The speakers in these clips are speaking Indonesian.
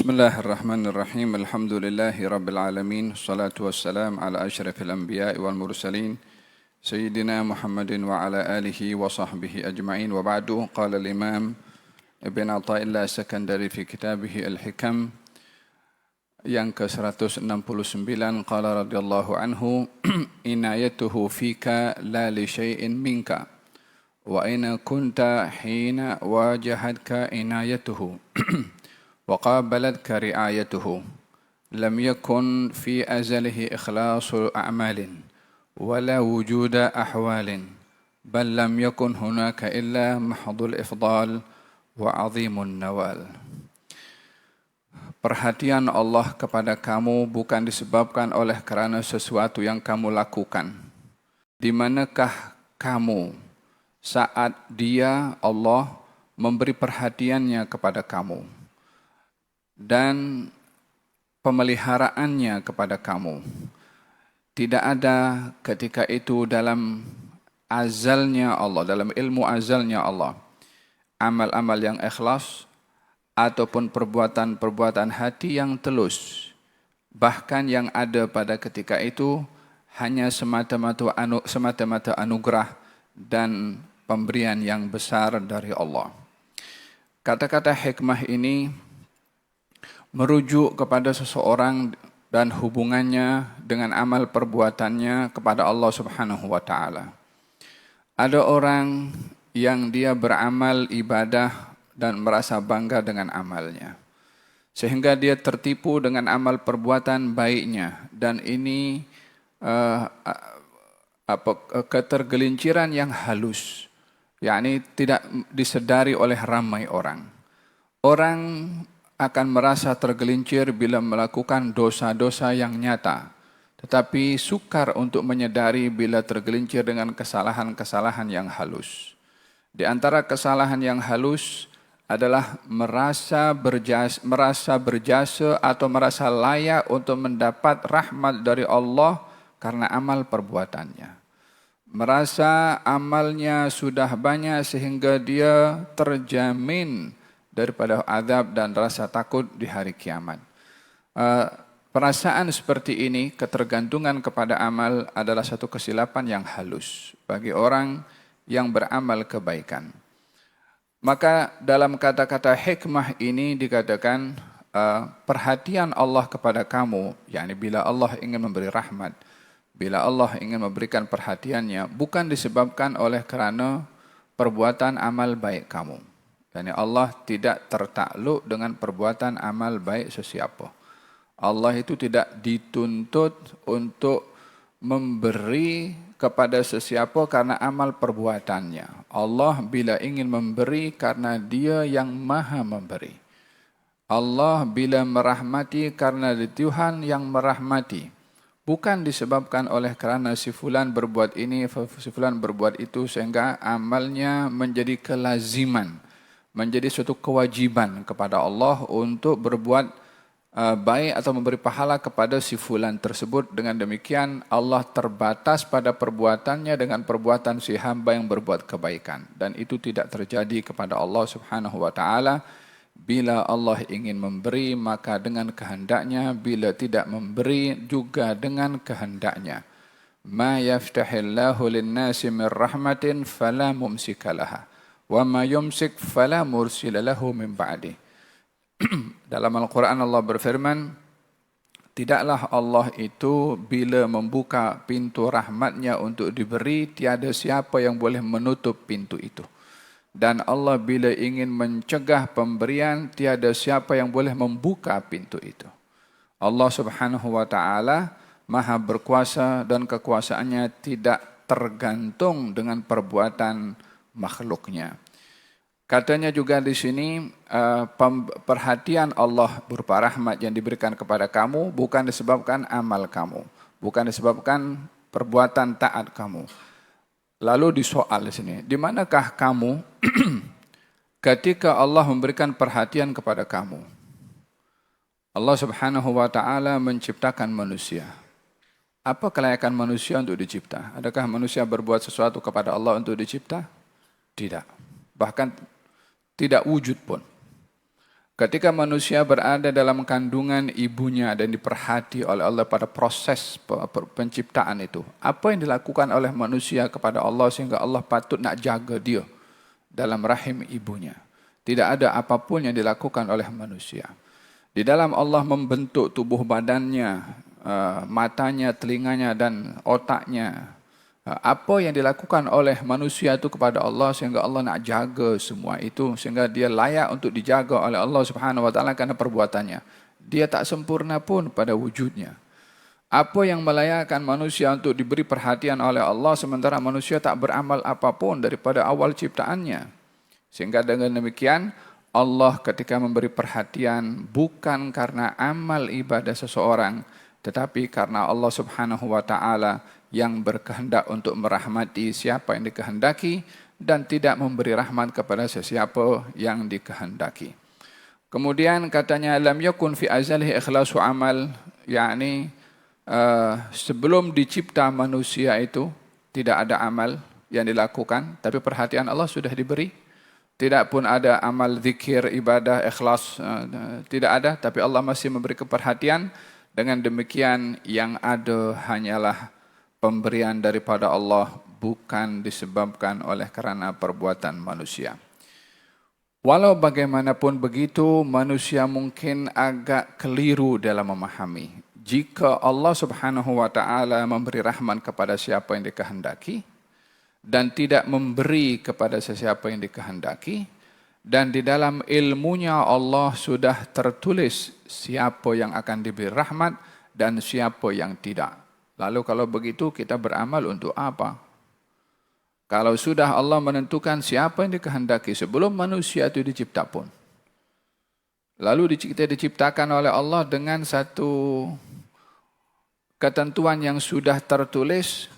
Bismillahirrahmanirrahim. Alhamdulillahi rabbil alamin. Salatu wassalam ala asyrafil anbiya'i wal mursalin. Sayyidina Muhammadin wa ala alihi wa sahbihi ajma'in. Wa ba'du, qala al-imam Ibn Athaillah As-Sakandari fi kitabih Al-Hikam yang ke-169, qala radhiyallahu anhu, inayatuhu fika la li syai'in minka wa aina kunta hina wajahatka inayatuhu وقابلتك رعايته لم يكن في أزله إخلاص أعمال ولا وجود أحوال بل لم يكن هناك إلا محض الإفضال وعظيم النوال. Perhatian Allah kepada kamu bukan disebabkan oleh kerana sesuatu yang kamu lakukan. Di manakah kamu saat Dia, Allah, memberi perhatiannya kepada kamu dan pemeliharaannya kepada kamu? Tidak ada ketika itu dalam azalnya Allah, dalam ilmu azalnya Allah, amal-amal yang ikhlas ataupun perbuatan-perbuatan hati yang telus. Bahkan yang ada pada ketika itu hanya semata-mata anugerah dan pemberian yang besar dari Allah. Kata-kata hikmah ini merujuk kepada seseorang dan hubungannya dengan amal perbuatannya kepada Allah Subhanahu wa taala. Ada orang yang dia beramal ibadah dan merasa bangga dengan amalnya, sehingga dia tertipu dengan amal perbuatan baiknya, dan ini ketergelinciran yang halus, yakni tidak disedari oleh ramai orang. Orang akan merasa tergelincir bila melakukan dosa-dosa yang nyata, tetapi sukar untuk menyadari bila tergelincir dengan kesalahan-kesalahan yang halus. Di antara kesalahan yang halus adalah merasa berjasa atau merasa layak untuk mendapat rahmat dari Allah karena amal perbuatannya. Merasa amalnya sudah banyak sehingga dia terjamin daripada azab dan rasa takut di hari kiamat. Perasaan seperti ini, ketergantungan kepada amal, adalah satu kesilapan yang halus bagi orang yang beramal kebaikan. Maka dalam kata-kata hikmah ini dikatakan perhatian Allah kepada kamu, yakni bila Allah ingin memberi rahmat, bila Allah ingin memberikan perhatiannya, bukan disebabkan oleh kerana perbuatan amal baik kamu. Yani Allah tidak tertakluk dengan perbuatan amal baik sesiapa. Allah itu tidak dituntut untuk memberi kepada sesiapa karena amal perbuatannya. Allah bila ingin memberi karena Dia yang maha memberi. Allah bila merahmati karena Tuhan yang merahmati. Bukan disebabkan oleh kerana si fulan berbuat ini, si fulan berbuat itu, sehingga amalnya menjadi kelaziman, menjadi suatu kewajiban kepada Allah untuk berbuat baik atau memberi pahala kepada si fulan tersebut. Dengan demikian Allah terbatas pada perbuatannya dengan perbuatan si hamba yang berbuat kebaikan, dan itu tidak terjadi kepada Allah Subhanahu wa taala. Bila Allah ingin memberi, maka dengan kehendaknya; bila tidak memberi, juga dengan kehendaknya. Ma yaftahillahu lin-nasi min rahmatin fala mumsika laha wa ma yumsik fala mursila lahu min ba'di. Dalam Al-Quran Allah berfirman, tidaklah Allah itu bila membuka pintu rahmatnya untuk diberi, tiada siapa yang boleh menutup pintu itu. Dan Allah bila ingin mencegah pemberian, tiada siapa yang boleh membuka pintu itu. Allah Subhanahu wa taala maha berkuasa dan kekuasaannya tidak tergantung dengan perbuatan makhluknya. Katanya juga di sini, perhatian Allah berupa rahmat yang diberikan kepada kamu bukan disebabkan amal kamu, bukan disebabkan perbuatan taat kamu. Lalu disoal di sini, di manakah kamu ketika Allah memberikan perhatian kepada kamu? Allah Subhanahu wa taala menciptakan manusia. Apa kelayakan manusia untuk dicipta? Adakah manusia berbuat sesuatu kepada Allah untuk dicipta? Tidak. Bahkan tidak wujud pun. Ketika manusia berada dalam kandungan ibunya dan diperhati oleh Allah pada proses penciptaan itu, apa yang dilakukan oleh manusia kepada Allah sehingga Allah patut nak jaga dia dalam rahim ibunya? Tidak ada apapun yang dilakukan oleh manusia. Di dalam Allah membentuk tubuh badannya, matanya, telinganya dan otaknya, apa yang dilakukan oleh manusia itu kepada Allah sehingga Allah nak jaga semua itu, sehingga dia layak untuk dijaga oleh Allah Subhanahu wa taala karena perbuatannya. Dia tak sempurna pun pada wujudnya. Apa yang melayakkan manusia untuk diberi perhatian oleh Allah sementara manusia tak beramal apapun daripada awal ciptaannya. Sehingga dengan demikian Allah ketika memberi perhatian bukan karena amal ibadah seseorang, tetapi karena Allah Subhanahu wa taala yang berkehendak untuk merahmati siapa yang dikehendaki dan tidak memberi rahmat kepada sesiapa yang dikehendaki. Kemudian katanya lam yakun fi azalihi ikhlasu amal, yakni sebelum dicipta manusia itu tidak ada amal yang dilakukan, tapi perhatian Allah sudah diberi. Tidak pun ada amal zikir, ibadah, ikhlas, tidak ada, tapi Allah masih memberi keperhatian. Dengan demikian yang ada hanyalah pemberian daripada Allah, bukan disebabkan oleh kerana perbuatan manusia. Walau bagaimanapun begitu, manusia mungkin agak keliru dalam memahami. Jika Allah Subhanahu wa taala memberi rahmat kepada siapa yang dikehendaki dan tidak memberi kepada sesiapa yang dikehendaki, dan di dalam ilmunya Allah sudah tertulis siapa yang akan diberi rahmat dan siapa yang tidak. Lalu kalau begitu kita beramal untuk apa? Kalau sudah Allah menentukan siapa yang dikehendaki sebelum manusia itu dicipta pun. Lalu kita diciptakan oleh Allah dengan satu ketentuan yang sudah tertulis.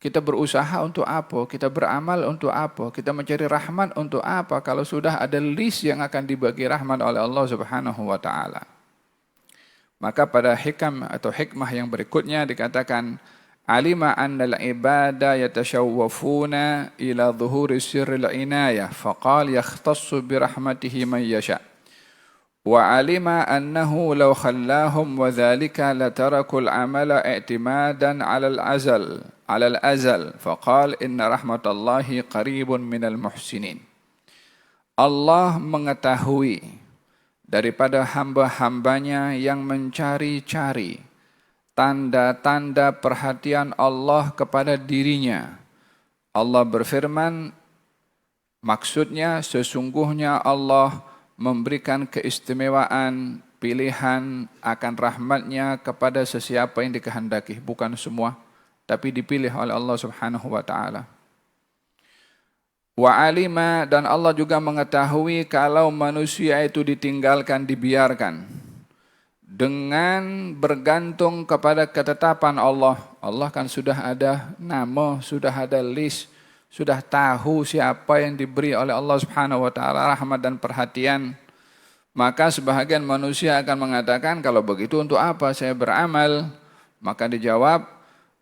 Kita berusaha untuk apa? Kita beramal untuk apa? Kita mencari rahmat untuk apa? Kalau sudah ada list yang akan dibagi rahmat oleh Allah Subhanahu wa taala. Maka pada hikam atau hikmah yang berikutnya dikatakan alima annal ibada yatashawwafuna ila dhuhuri sirril inayah faqal yakhtassu bi rahmatihi man yasha wa alima annahu law khallahum wa dhalika latarakul amala i'timadan ala al-azal faqal inna rahmatallahi qaribun minal muhsinin. Allah mengetahui daripada hamba-hambanya yang mencari-cari tanda-tanda perhatian Allah kepada dirinya. Allah berfirman, maksudnya sesungguhnya Allah memberikan keistimewaan pilihan akan rahmatnya kepada sesiapa yang dikehendaki. Bukan semua, tapi dipilih oleh Allah Subhanahu wa ta'ala. Wa alima, dan Allah juga mengetahui kalau manusia itu ditinggalkan, dibiarkan dengan bergantung kepada ketetapan Allah. Allah kan sudah ada nama, sudah ada list, sudah tahu siapa yang diberi oleh Allah Subhanahu wa taala rahmat dan perhatian. Maka sebahagian manusia akan mengatakan, kalau begitu untuk apa saya beramal? Maka dijawab,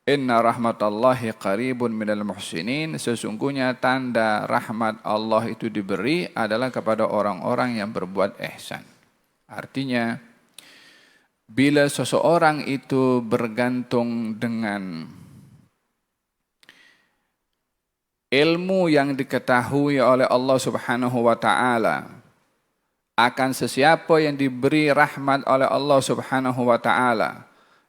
inna rahmatallahi qaribun minal muhsinin. Sesungguhnya tanda rahmat Allah itu diberi adalah kepada orang-orang yang berbuat ihsan. Artinya, bila seseorang itu bergantung dengan ilmu yang diketahui oleh Allah Subhanahu wa taala akan sesiapa yang diberi rahmat oleh Allah Subhanahu wa taala,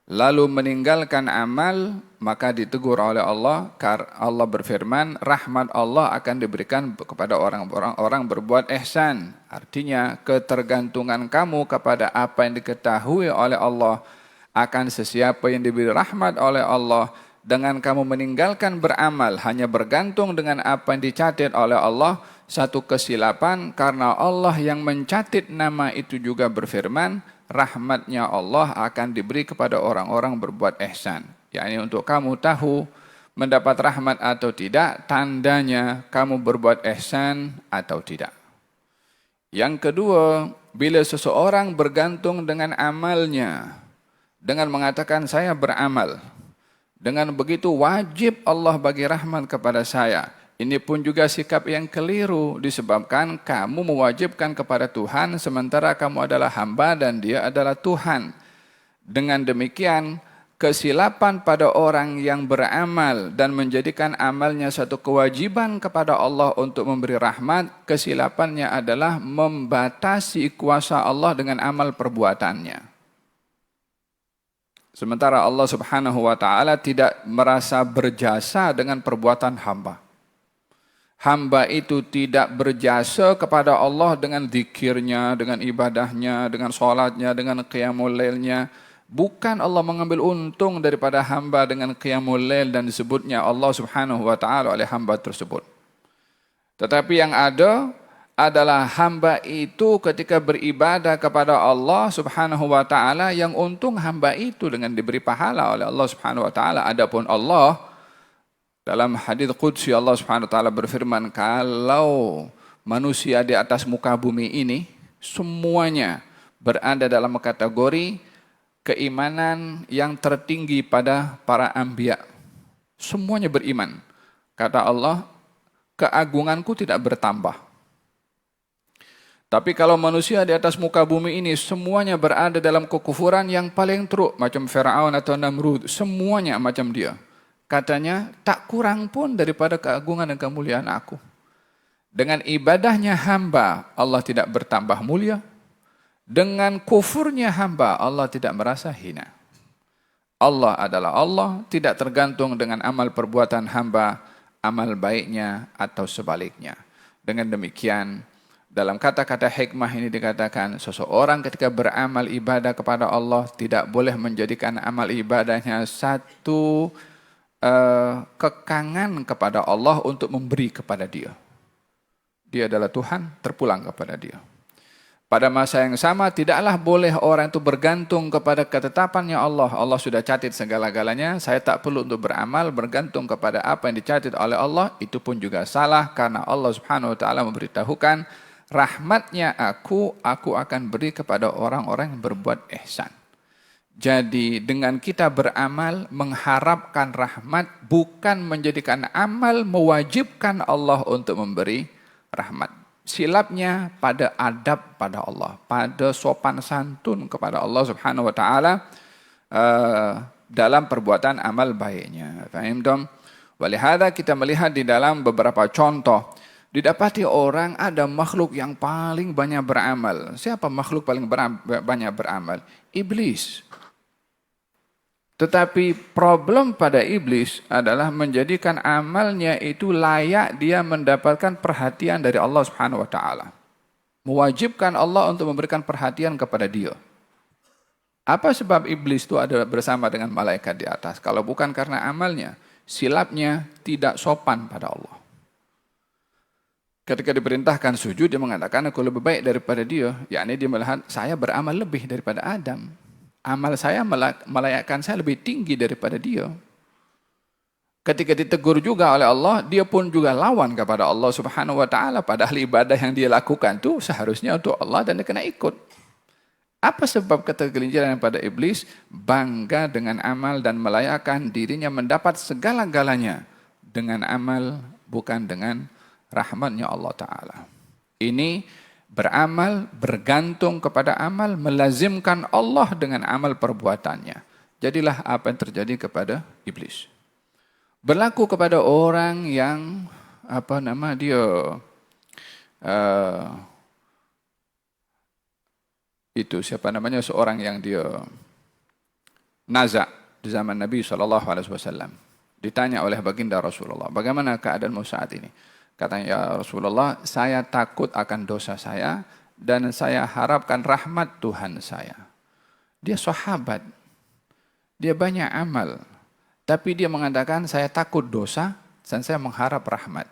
lalu meninggalkan amal, maka ditegur oleh Allah. Allah berfirman, rahmat Allah akan diberikan kepada orang-orang berbuat ihsan. Artinya, ketergantungan kamu kepada apa yang diketahui oleh Allah akan sesiapa yang diberi rahmat oleh Allah, dengan kamu meninggalkan beramal, hanya bergantung dengan apa yang dicatat oleh Allah, satu kesilapan, karena Allah yang mencatat nama itu juga berfirman, rahmatnya Allah akan diberi kepada orang-orang berbuat ihsan. yakni untuk kamu tahu mendapat rahmat atau tidak, tandanya kamu berbuat ihsan atau tidak. Yang kedua, bila seseorang bergantung dengan amalnya, dengan mengatakan saya beramal, dengan begitu wajib Allah bagi rahmat kepada saya, Ini pun juga sikap yang keliru disebabkan kamu mewajibkan kepada Tuhan sementara kamu adalah hamba dan dia adalah Tuhan. Dengan demikian, kesilapan pada orang yang beramal dan menjadikan amalnya satu kewajiban kepada Allah untuk memberi rahmat, kesilapannya adalah membatasi kuasa Allah dengan amal perbuatannya. Sementara Allah Subhanahu wa taala tidak merasa berjasa dengan perbuatan hamba. Hamba itu tidak berjasa kepada Allah dengan zikirnya, dengan ibadahnya, dengan sholatnya, dengan qiyamul lailnya. Bukan Allah mengambil untung daripada hamba dengan qiyamul lail dan disebutnya Allah Subhanahu wa taala oleh hamba tersebut. Tetapi yang ada adalah hamba itu ketika beribadah kepada Allah Subhanahu wa taala, yang untung hamba itu dengan diberi pahala oleh Allah Subhanahu wa taala. Adapun Allah dalam hadits qudsi Allah Subhanahu wa taala berfirman, kalau manusia di atas muka bumi ini semuanya berada dalam kategori keimanan yang tertinggi pada para anbiya. Semuanya beriman. Kata Allah, keagunganku tidak bertambah. Tapi kalau manusia di atas muka bumi ini semuanya berada dalam kekufuran yang paling teruk, macam Fir'aun atau Namrud, semuanya macam dia. Katanya, tak kurang pun daripada keagungan dan kemuliaan aku. Dengan ibadahnya hamba, Allah tidak bertambah mulia. Dengan kufurnya hamba, Allah tidak merasa hina. Allah adalah Allah, tidak tergantung dengan amal perbuatan hamba, amal baiknya atau sebaliknya. Dengan demikian, dalam kata-kata hikmah ini dikatakan, seseorang ketika beramal ibadah kepada Allah tidak boleh menjadikan amal ibadahnya satu kekangan kepada Allah untuk memberi kepada dia. Dia adalah Tuhan, terpulang kepada dia. Pada masa yang sama, tidaklah boleh orang itu bergantung kepada ketetapannya Allah. Allah sudah catat segala-galanya, saya tak perlu untuk beramal, bergantung kepada apa yang dicatat oleh Allah. Itu pun juga salah, karena Allah Subhanahu wa taala memberitahukan, rahmatnya aku akan beri kepada orang-orang yang berbuat ihsan. Jadi dengan kita beramal mengharapkan rahmat, bukan menjadikan amal mewajibkan Allah untuk memberi rahmat. Silapnya pada adab pada Allah, pada sopan santun kepada Allah Subhanahu wa taala dalam perbuatan amal baiknya. Faham dong? Walihada kita melihat di dalam beberapa contoh, didapati orang ada makhluk yang paling banyak beramal. Siapa makhluk paling banyak beramal? Iblis. Tetapi problem pada iblis adalah menjadikan amalnya itu layak dia mendapatkan perhatian dari Allah Subhanahu wa taala. Mewajibkan Allah untuk memberikan perhatian kepada dia. Apa sebab iblis itu ada bersama dengan malaikat di atas? Kalau bukan karena amalnya, silapnya tidak sopan pada Allah. Ketika diperintahkan sujud, dia mengatakan aku lebih baik daripada dia. Yakni dia melihat saya beramal lebih daripada Adam. Amal saya melayakkan saya lebih tinggi daripada dia. Ketika ditegur juga oleh Allah, dia pun juga lawan kepada Allah Subhanahu wa taala, padahal ibadah yang dia lakukan itu seharusnya untuk Allah dan dia kena ikut. Apa sebab ketergelinciran pada iblis? Bangga dengan amal dan melayakkan dirinya mendapat segala-galanya dengan amal, bukan dengan rahmatnya Allah taala. Ini beramal, bergantung kepada amal, melazimkan Allah dengan amal perbuatannya. Jadilah apa yang terjadi kepada iblis. Berlaku kepada orang yang seorang yang dia naza di zaman Nabi SAW. Ditanya oleh baginda Rasulullah, bagaimana keadaanmu saat ini? Katanya, ya Rasulullah, saya takut akan dosa saya dan saya harapkan rahmat Tuhan saya. Dia sahabat, dia banyak amal, tapi dia mengatakan saya takut dosa dan saya mengharap rahmat.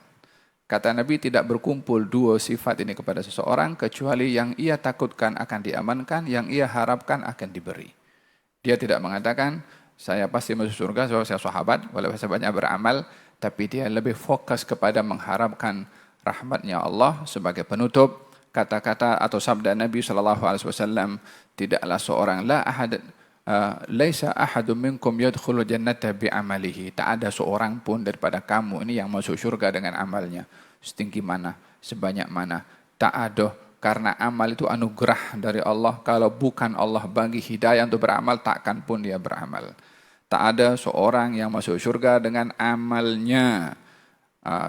Kata Nabi, tidak berkumpul dua sifat ini kepada seseorang kecuali yang ia takutkan akan diamankan, yang ia harapkan akan diberi. Dia tidak mengatakan saya pasti masuk surga sebab saya sahabat, walaupun saya banyak beramal, tapi dia lebih fokus kepada mengharapkan rahmatnya Allah. Sebagai penutup, kata-kata atau sabda Nabi SAW, tidaklah seorang laisa ahadun minkum yadkhulu jannata bi'amalihi. Tak ada seorang pun daripada kamu ini yang masuk surga dengan amalnya. Setinggi mana, sebanyak mana. Tak ada, karena amal itu anugerah dari Allah. Kalau bukan Allah bagi hidayah untuk beramal, takkan pun dia beramal. Tak ada seorang yang masuk surga dengan amalnya.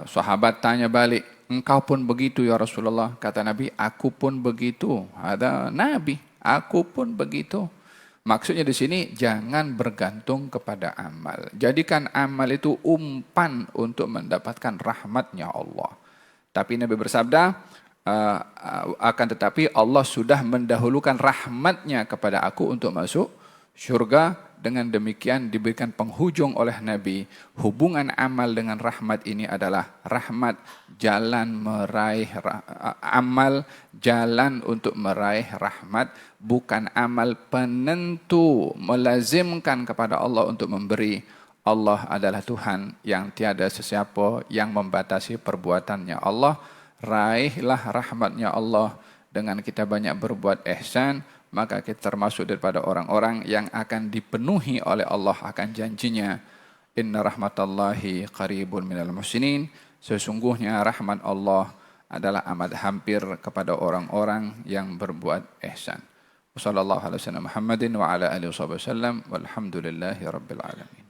Sahabat tanya balik, engkau pun begitu ya Rasulullah? Kata Nabi, aku pun begitu. Ada Nabi, aku pun begitu. Maksudnya di sini jangan bergantung kepada amal. Jadikan amal itu umpan untuk mendapatkan rahmatnya Allah. Tapi Nabi bersabda, akan tetapi Allah sudah mendahulukan rahmatnya kepada aku untuk masuk syurga. Dengan demikian diberikan penghujung oleh Nabi. Hubungan amal dengan rahmat ini adalah rahmat jalan meraih amal, jalan untuk meraih rahmat, bukan amal penentu melazimkan kepada Allah untuk memberi. Allah adalah Tuhan yang tiada sesiapa yang membatasi perbuatannya. Allah, raihlah rahmatnya Allah dengan kita banyak berbuat ihsan, maka kita termasuk daripada orang-orang yang akan dipenuhi oleh Allah akan janjinya. Inna rahmatallahi qaribun minal muhsinin. Sesungguhnya rahmat Allah adalah amat hampir kepada orang-orang yang berbuat ihsan. Wassallallahu alaihi wasallam Muhammadin wa ala alihi wasallam walhamdulillahi rabbil alamin.